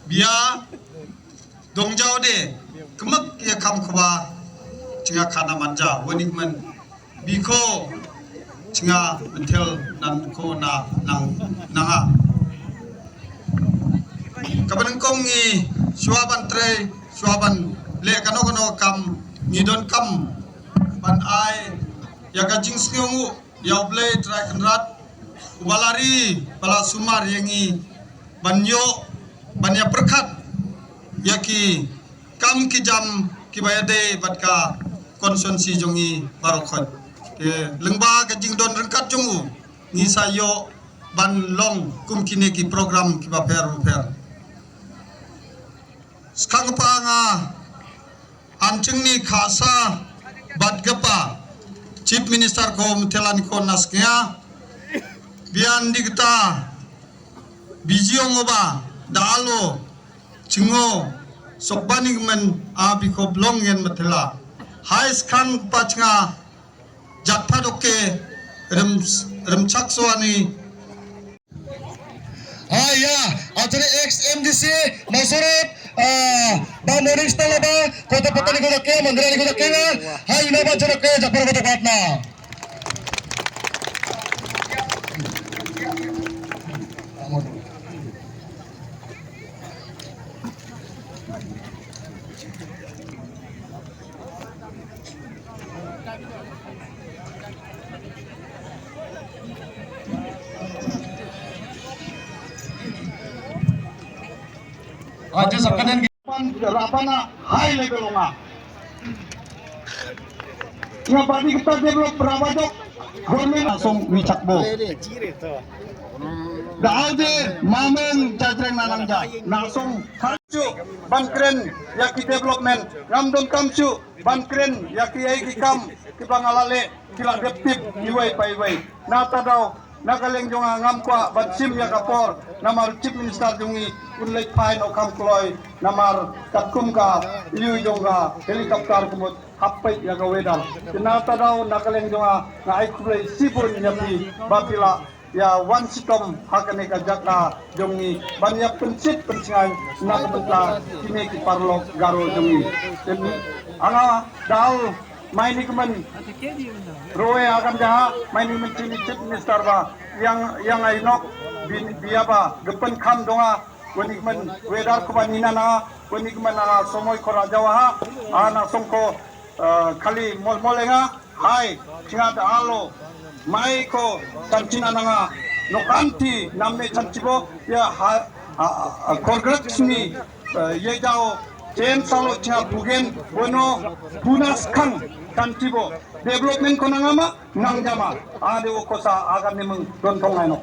biya dongjau de kemak ya kam khaba chinga khana manja wanikman biko chinga mentel nan ko na nang nanga kaban kongi swaban tre swaban le kano kam ngidon kam ban ai ya ka jing skiongu ya ble try kanrat ubalari pala sumar yangi banyo banya perkat yaki kam ki jam ki bayade batka konsumsi jongi barokot ke lengba ka jing don rengkat jongu ni sayo ban long kum kini ki program ki ba per skang pa nga anching ni khasa badgapa chief minister ko mtelan ko naskya bian digta bijiong oba dalo chingo sokbani men abi ko blong yen matela hai skang pachnga jatpa doke rem chakswani ya atore ex MDC masorot ba morning star ba kota patani ko ke mandrani ko ke hai na ba jara ke japar ko patna aja sakanan rapana high level nga nga badi kita develop prawajok government langsung wicakbo daalde mamen jajreng nanangja langsung kalcu bankren yaki development ramdon kamcu bankren yaki ai kam kibangalale kila deptip iwai paiwai nata daw nakaleng jonga ngamkwa batsim ya kapor namar chief minister jungi unlek pain o kamkloy namar katkum ka iyu jonga helikopter kumut hapai ya gawedal nata daw nakaleng jonga na ai kulai sibun nyapi batila ya wan sitom hakane ka jaka jongi banyak pencit pencingan nakabenta kini ki parlok garo jongi anga daw main ikuman roe akan jaha main mencini chief minister ba yang ainok biaba depan kam donga wenigman wedar kubanina na wenigman na somoy korajawa ana songko kali molenga hai chingat alo mai ko tancina nanga nokanti namme chanchibo ya korgratsni ye jao jen salo cha bugen bono punas kang kantibo development ko nangama nangjama ade ko sa agan nimeng don tongai no